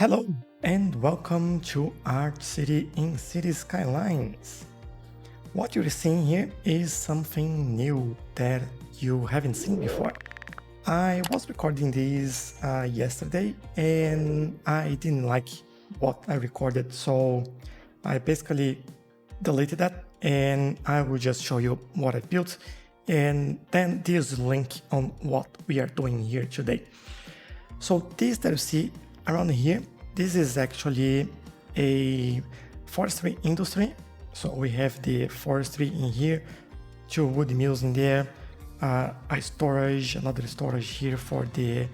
Hello and welcome to Art City in Cities Skylines. What you're seeing here is something new that you haven't seen before. I was recording this yesterday and I didn't like what I recorded, so I basically deleted that and I will just show you what I built and then this link on what we are doing here today. So this that you see around here, this is actually a forestry industry. So we have the forestry in here, 2 wood mills in there, another storage here for the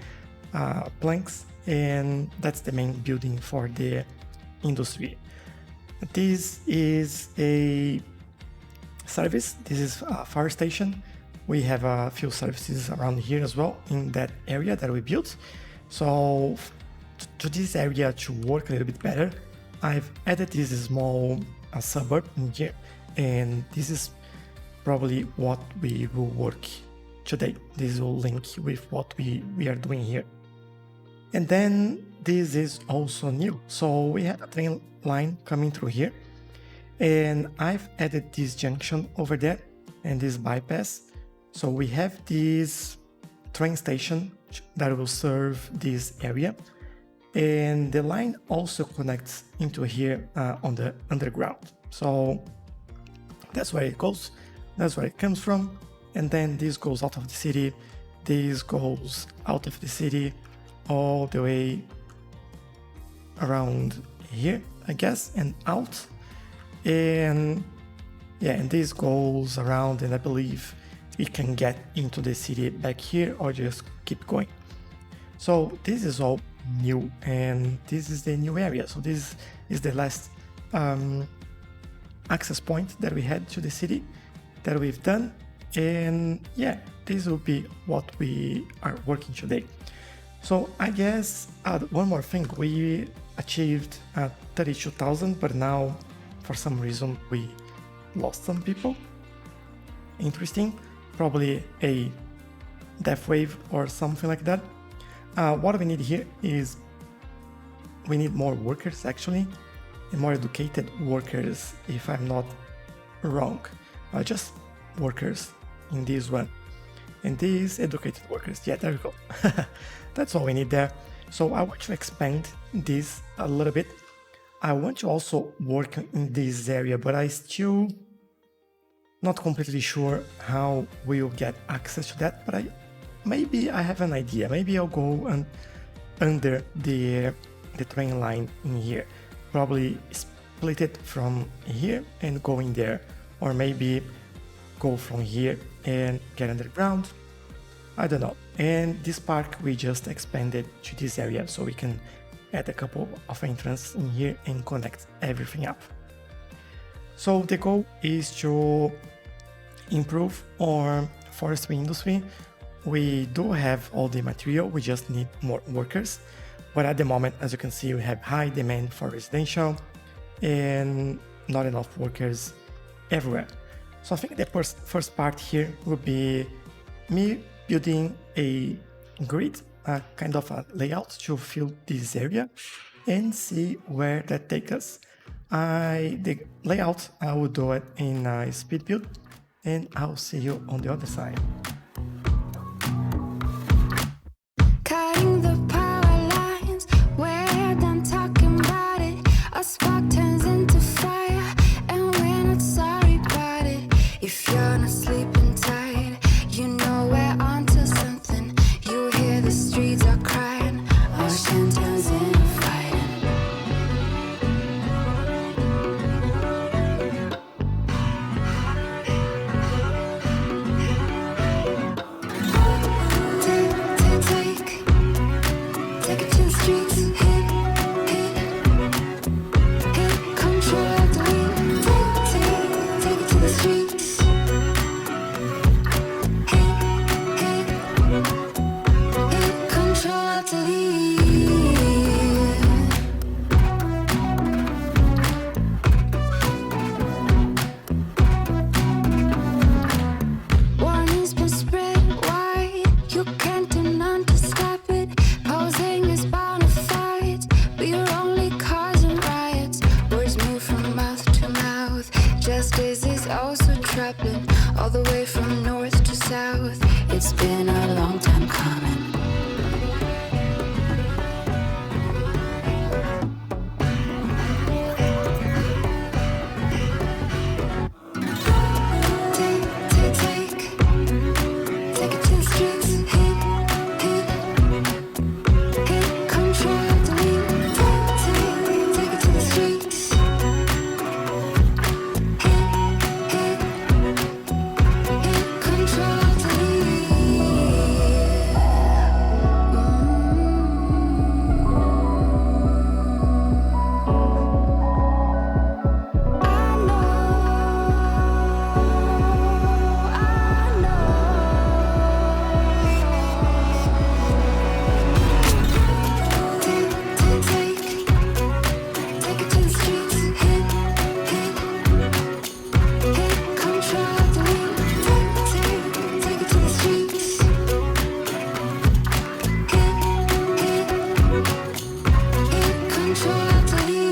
planks, and that's the main building for the industry. This is a service. This is a fire station. We have a few services around here as well in that area that we built. So to this area to work a little bit better, I've added this small suburb in here, and this is probably what we will work today. This will link with what we are doing here. And then this is also new. So we have a train line coming through here, and I've added this junction over there and this bypass. So we have this train station that will serve this area, and the line also connects into here on the underground. So that's where it goes, that's where it comes from, and then this goes out of the city, this goes out of the city all the way around here, I guess, and out. And yeah, and this goes around, and I believe it can get into the city back here or just keep going. So this is all new, and this is the new area. So this is the last access point that we had to the city that we've done. And yeah, this will be what we are working today. So I guess one more thing, we achieved 32,000, but now for some reason we lost some people. Interesting, probably a death wave or something like that. What we need here is we need more workers, actually, and more educated workers, if I'm not wrong. Just workers in this one. And these educated workers, yeah, there we go. That's all we need there. So I want to expand this a little bit. I want to also work in this area, but I still not completely sure how we'll get access to that, but maybe I have an idea. Maybe I'll go under the train line in here. Probably split it from here and go in there, or maybe go from here and get underground. I don't know. And this park we just expanded to this area, so we can add a couple of entrances in here and connect everything up. So the goal is to improve our forestry industry. We do have all the material, we just need more workers. But at the moment, as you can see, we have high demand for residential and not enough workers everywhere. So I think the first part here will be me building a grid, kind of a layout to fill this area and see where that takes us. The layout, I will do it in a speed build, and I'll see you on the other side. Cutting the power lines, we're done talking about it. A spark turns into fire, and we're not sorry about it. If you're not sleeping tight, you know we're onto something. You hear the streets are crying, ocean turns into fighting. also traveling all the way from north to south. It's been a long time coming. Take it to the streets, hit control, delete. Take it to the streets, hit control, Take it to the streets, hit control, delete. Take it to the streets, hit control, delete.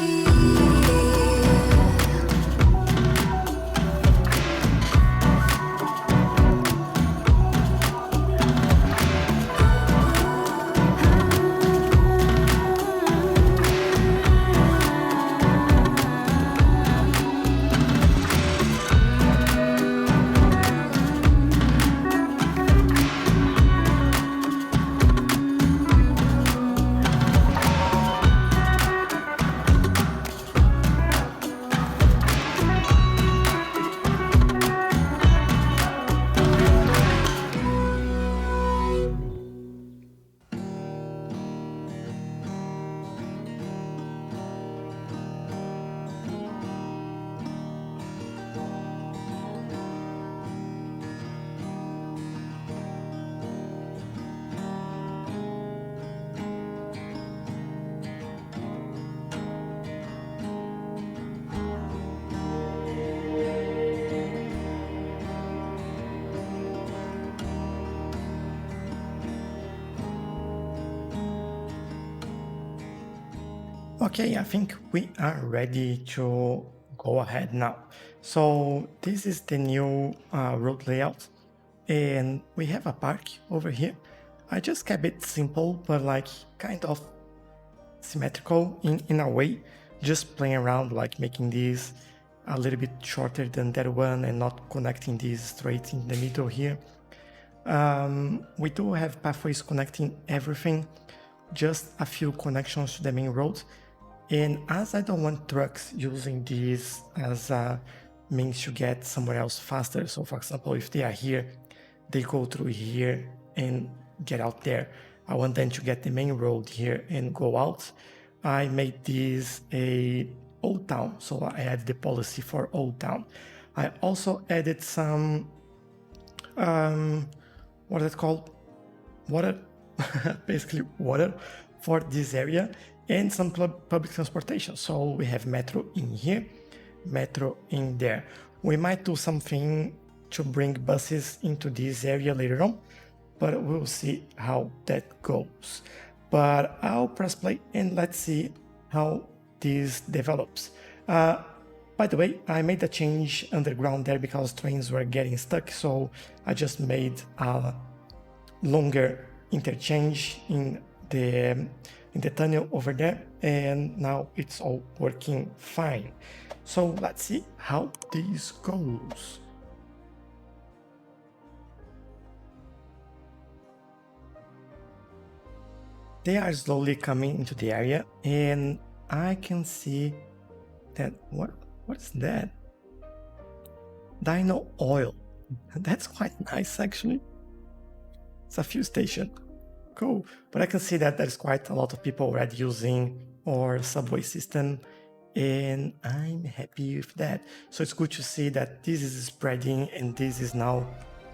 Okay, I think we are ready to go ahead now. So this is the new road layout, and we have a park over here. I just kept it simple, but like kind of symmetrical in a way, just playing around, like making this a little bit shorter than that one and not connecting these straight in the middle here. We do have pathways connecting everything, just a few connections to the main road. And as I don't want trucks using these as a means to get somewhere else faster, so for example, if they are here, they go through here and get out there. I want them to get the main road here and go out. I made this a Old Town, so I added the policy for Old Town. I also added some, what is it called? Water, basically water for this area, and some public transportation. So we have metro in here, metro in there. We might do something to bring buses into this area later on, but we'll see how that goes. But I'll press play and let's see how this develops. By the way, I made a change underground there because trains were getting stuck, so I just made a longer interchange in the tunnel over there, and now it's all working fine. So let's see how this goes. They are slowly coming into the area, and I can see that what is that? Dino oil. That's quite nice actually. It's a fuel station. Cool. But I can see that there's quite a lot of people already using our subway system, and I'm happy with that. So it's good to see that this is spreading and this is now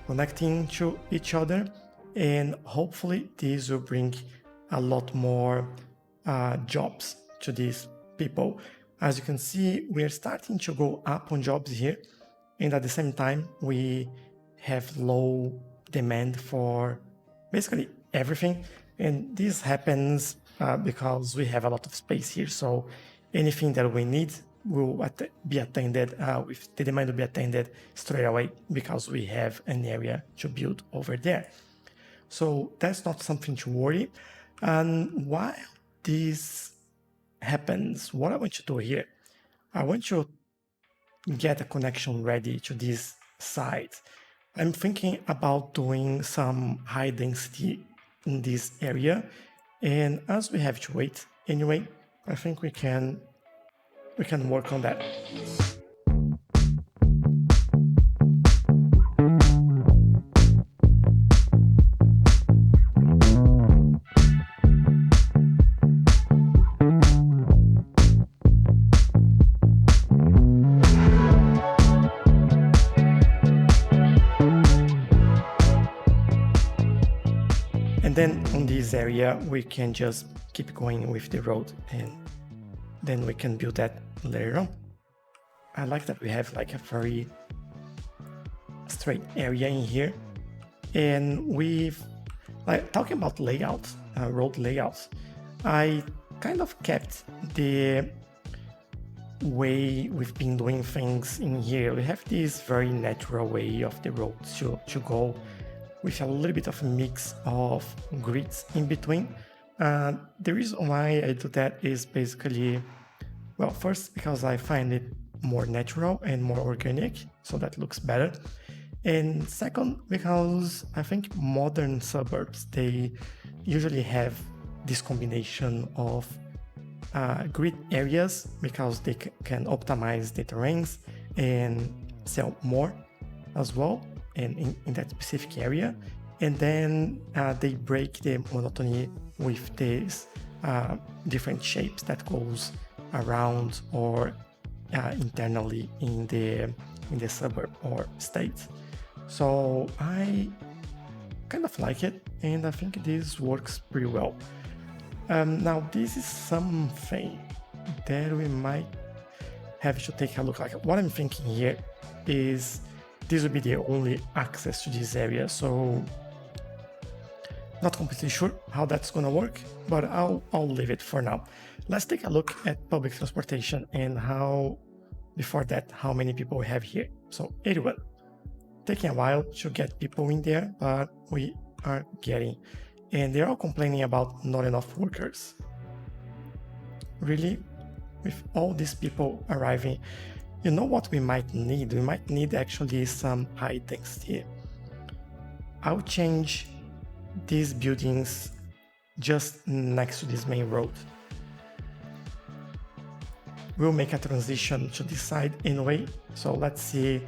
connecting to each other, and hopefully this will bring a lot more jobs to these people. As you can see, we're starting to go up on jobs here, and at the same time we have low demand for basically everything, and this happens because we have a lot of space here, so anything that we need be attended, with the demand will be attended straight away because we have an area to build over there. So that's not something to worry. And while this happens, what I want to do here, I want to get a connection ready to this site. I'm thinking about doing some high density in this area. And as we have to wait anyway, I think we can work on that. And then on this area, we can just keep going with the road and then we can build that later on. I like that we have like a very straight area in here. And we've, like, talking about layout, road layouts, I kind of kept the way we've been doing things in here. We have this very natural way of the road to go, with a little bit of a mix of grids in between. The reason why I do that is basically, well, first because I find it more natural and more organic, so that looks better. And second, because I think modern suburbs, they usually have this combination of grid areas because they can optimize the terrains and sell more as well. And in that specific area, and then they break the monotony with these different shapes that goes around or internally in the suburb or state. So I kind of like it, and I think this works pretty well. Now this is something that we might have to take a look at. What I'm thinking here is this will be the only access to this area, so not completely sure how that's gonna work, but I'll leave it for now. Let's take a look at public transportation and before that, how many people we have here. So 81. Taking a while to get people in there, but we are getting. And they're all complaining about not enough workers. Really? With all these people arriving, you know what we might need? We might need actually some high density. I'll change these buildings just next to this main road. We'll make a transition to this side anyway, so let's see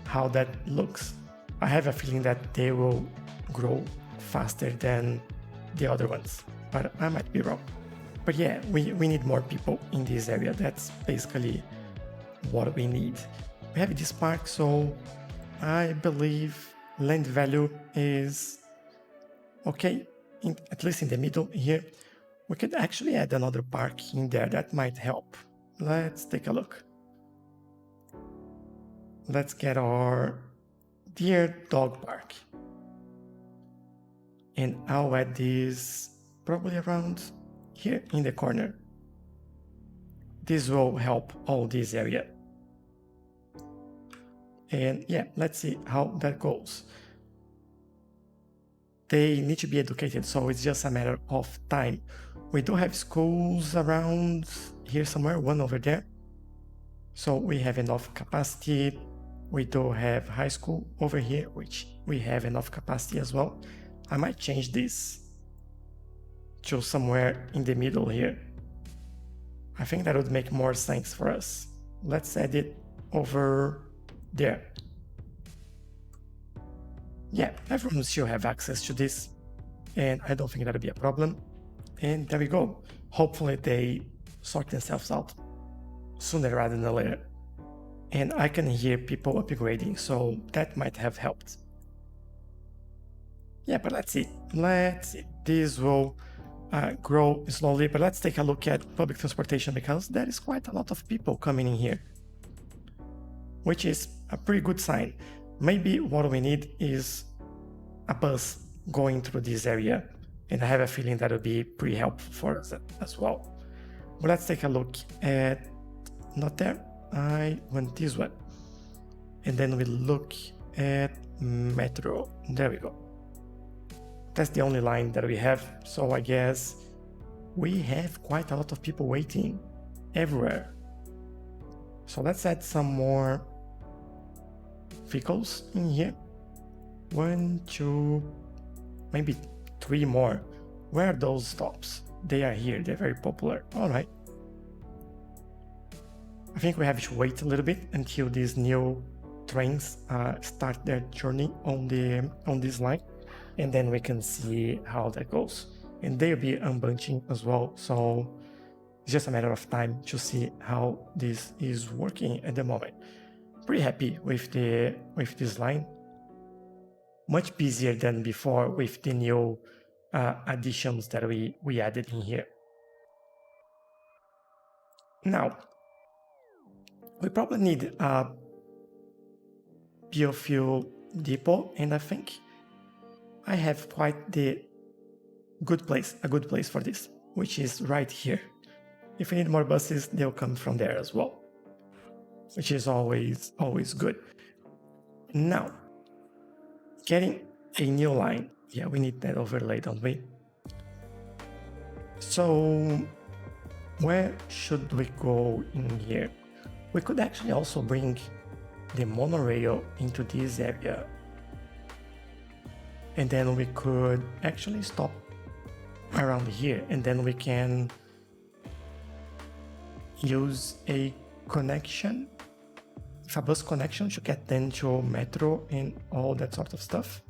how that looks. I have a feeling that they will grow faster than the other ones, but I might be wrong. But yeah, we need more people in this area. That's basically what we need. We have this park, so I believe land value is okay, at least in the middle here. We could actually add another park in there. That might help. Let's take a look. Let's get our deer dog park. And I'll add this probably around here in the corner. This will help all this area. And yeah, let's see how that goes. They need to be educated, so it's just a matter of time. We do have schools around here somewhere, one over there. So we have enough capacity. We do have high school over here, which we have enough capacity as well. I might change this to somewhere in the middle here. I think that would make more sense for us. Let's add it over there. Yeah, everyone should have access to this, and I don't think that'll be a problem. And there we go. Hopefully they sort themselves out sooner rather than later. And I can hear people upgrading, so that might have helped. Yeah, but let's see. This will grow slowly, but let's take a look at public transportation because there is quite a lot of people coming in here, which is a pretty good sign. Maybe what we need is a bus going through this area, and I have a feeling that would be pretty helpful for us as well. But let's take a look at not there. I went this way. And then we look at metro. There we go. That's the only line that we have. So I guess we have quite a lot of people waiting everywhere. So let's add some more vehicles in here. 1, 2, maybe 3 more. Where are those stops? They are here. They're very popular. All right. I think we have to wait a little bit until these new trains start their journey on this line, and then we can see how that goes. And they'll be unbunching as well, so it's just a matter of time to see how this is working at the moment. Pretty happy with this line. Much busier than before with the new additions that we added in here. Now, we probably need a Biofuel Depot, and I think I have quite a good place for this, which is right here. If we need more buses, they'll come from there as well, which is always good. Now, getting a new line. Yeah, we need that overlay, don't we? So, where should we go in here? We could actually also bring the monorail into this area. And then we could actually stop around here, and then we can use a connection, a bus connection, to get them to metro and all that sort of stuff.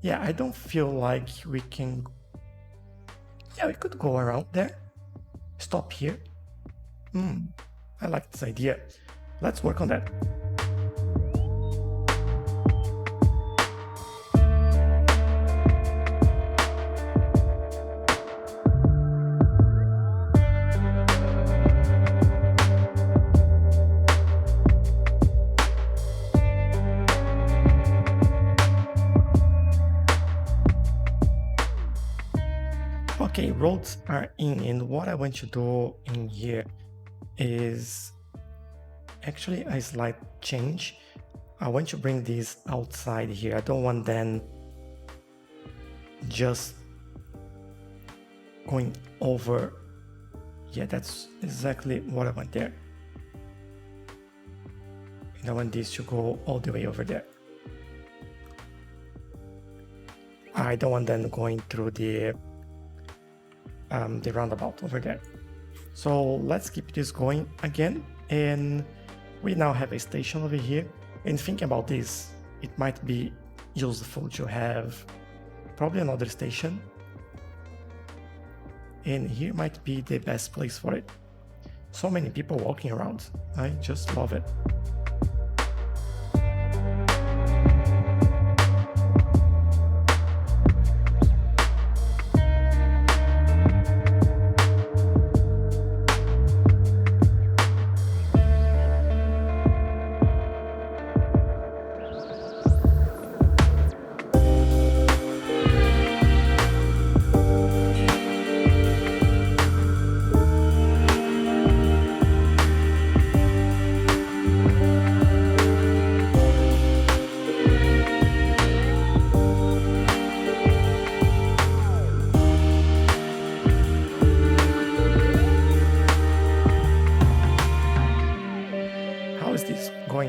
Yeah, I don't feel like we can... Yeah, we could go around there. Stop here. I like this idea. Let's work on that. Okay, roads are in, and what I want to do in here is actually a slight change. I want to bring this outside here. I don't want them just going over. Yeah, that's exactly what I want there. And I want this to go all the way over there. I don't want them going through the roundabout over there. So let's keep this going again, and we now have a station over here. And thinking about this, it might be useful to have probably another station, and here might be the best place for it. So many people walking around. I just love it.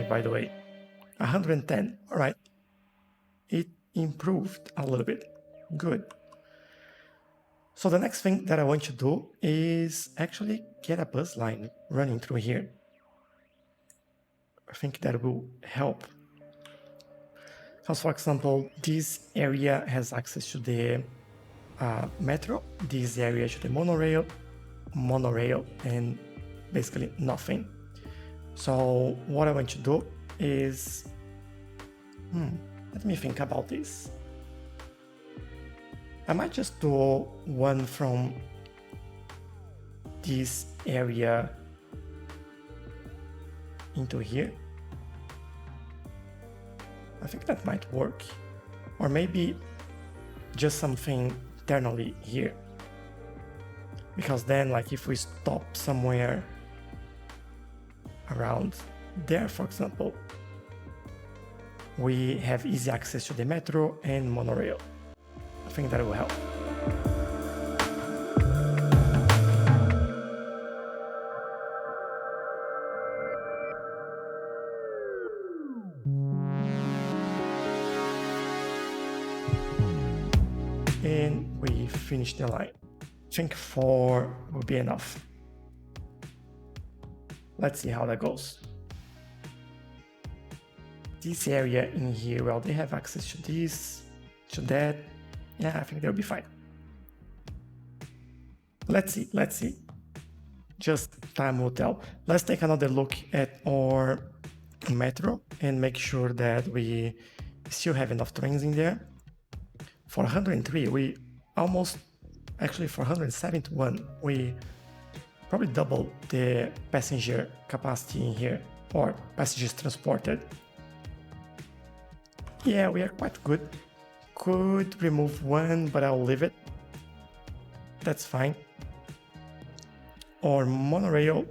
By the way, 110. All right, it improved a little bit. Good. So the next thing that I want to do is actually get a bus line running through here. I think that will help. Because, for example, this area has access to the metro, this area to the monorail, and basically nothing. So what I want to do is, let me think about this. I might just do one from this area into here. I think that might work. Or maybe just something internally here. Because then, like, if we stop somewhere around there, for example, we have easy access to the metro and monorail. I think that will help. And we finish the line. I think 4 will be enough. Let's see how that goes. This area in here, well, they have access to this, to that. Yeah, I think they'll be fine. Let's see. Just time will tell. Let's take another look at our metro and make sure that we still have enough trains in there. For 103, we almost, actually for 171, we probably double the passenger capacity in here, or passengers transported. Yeah, we are quite good. Could remove one, but I'll leave it. That's fine. Or monorail.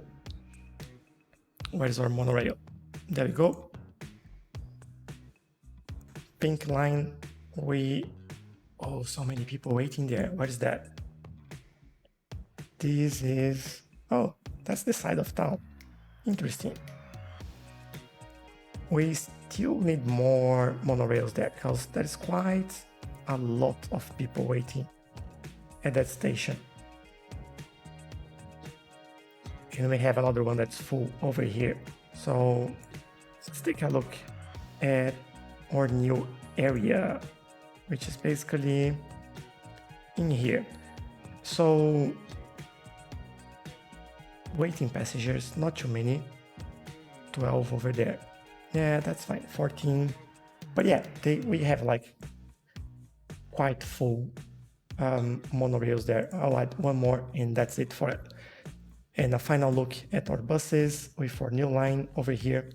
Where's our monorail? There we go. Pink line. Oh, so many people waiting there. What is that? This is... Oh, that's the side of town. Interesting. We still need more monorails there because there is quite a lot of people waiting at that station. And we have another one that's full over here. So let's take a look at our new area, which is basically in here. So waiting passengers, not too many. 12 over there. Yeah, that's fine. 14. But yeah, we have like quite full monorails there. I'll add one more and that's it for it. And a final look at our buses with our new line over here.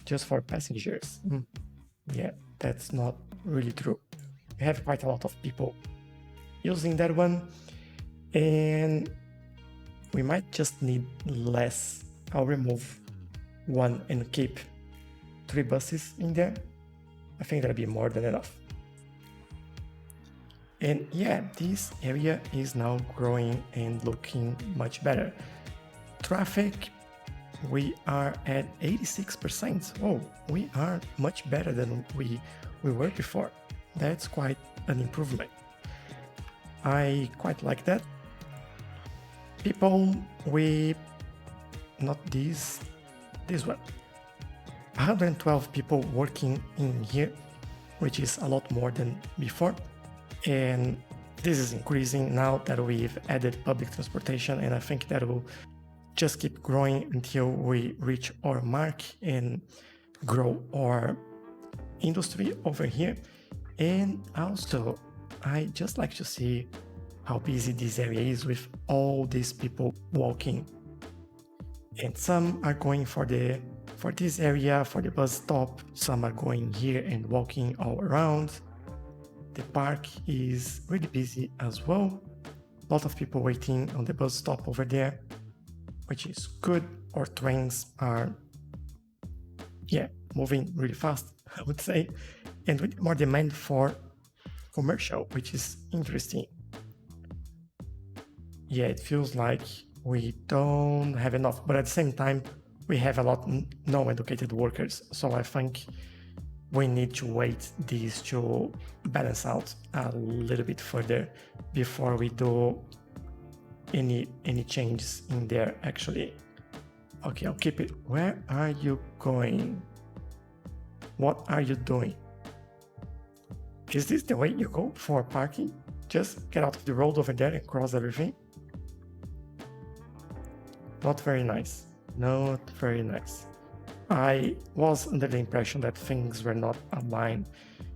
Just for passengers. Yeah, that's not really true. We have quite a lot of people using that one. And we might just need less. I'll remove one and keep 3 buses in there. I think that'll be more than enough. And yeah, this area is now growing and looking much better. Traffic, we are at 86%. Oh, we are much better than we were before. That's quite an improvement. I quite like that. People, not this one. 112 people working in here, which is a lot more than before. And this is increasing now that we've added public transportation, and I think that will just keep growing until we reach our mark and grow our industry over here. And also, I just like to see how busy this area is with all these people walking. And some are going for this area, for the bus stop. Some are going here and walking all around. The park is really busy as well. A lot of people waiting on the bus stop over there, which is good. Our trains are, moving really fast, I would say. And with more demand for commercial, which is interesting. Yeah, it feels like we don't have enough, but at the same time, we have a lot non-educated workers. So I think we need to wait these to balance out a little bit further before we do any changes in there, actually. Okay, I'll keep it. Where are you going? What are you doing? Is this the way you go for parking? Just get out of the road over there and cross everything? Not very nice. Not very nice. I was under the impression that things were not aligned.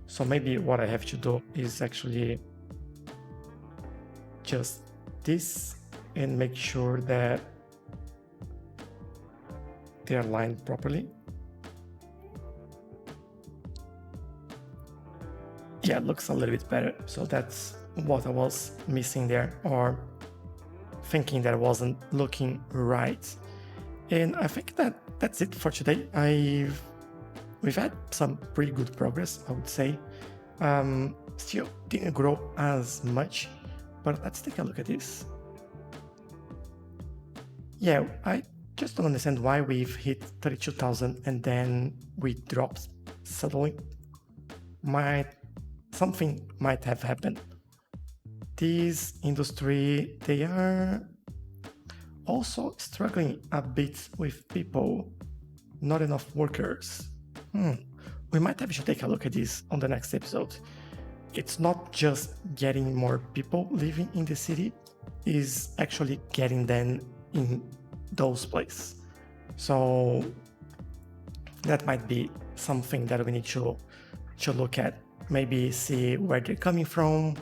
So maybe what I have to do is actually just this and make sure that they're aligned properly. Yeah, it looks a little bit better. So that's what I was missing there, or thinking that it wasn't looking right. And I think that's it for today. We've had some pretty good progress, I would say. Still didn't grow as much, but let's take a look at this. Yeah, I just don't understand why we've hit 32,000 and then we dropped suddenly. Something might have happened. This industry, they are also struggling a bit with people, not enough workers. We might have to take a look at this on the next episode. It's not just getting more people living in the city, it's actually getting them in those places. So that might be something that we need to look at. Maybe see where they're coming from,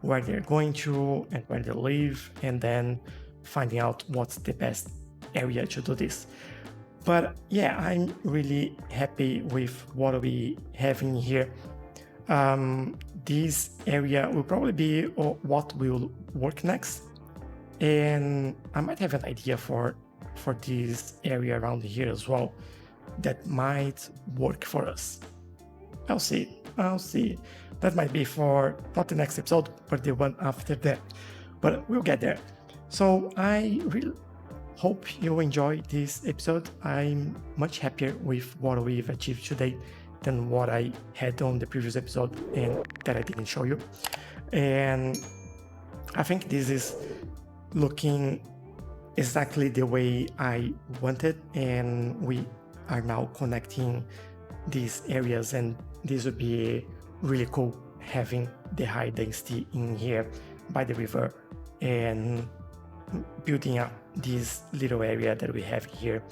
where they're going to, and where they live, and then finding out what's the best area to do this. But yeah, I'm really happy with what we have in here. This area will probably be what will work next, and I might have an idea for this area around here as well that might work for us. I'll see. That might be for not the next episode, but the one after that. But we'll get there. So I really hope you enjoyed this episode. I'm much happier with what we've achieved today than what I had on the previous episode and that I didn't show you. And I think this is looking exactly the way I wanted, and we are now connecting these areas, and this would be really cool having the high density in here by the river and building up this little area that we have here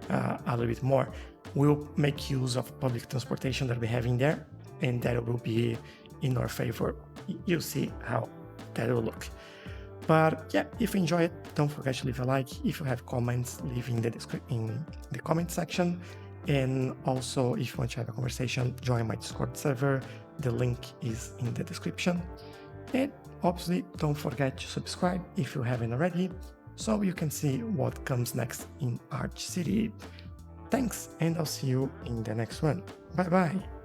a little bit more. We'll make use of public transportation that we have in there, and that will be in our favor. You'll see how that will look. But yeah, if you enjoy it, don't forget to leave a like. If you have comments, leave in the comment section. And also, if you want to have a conversation, join my Discord server. The link is in the description. And obviously, don't forget to subscribe if you haven't already, so you can see what comes next in Arch City. Thanks, and I'll see you in the next one. Bye bye.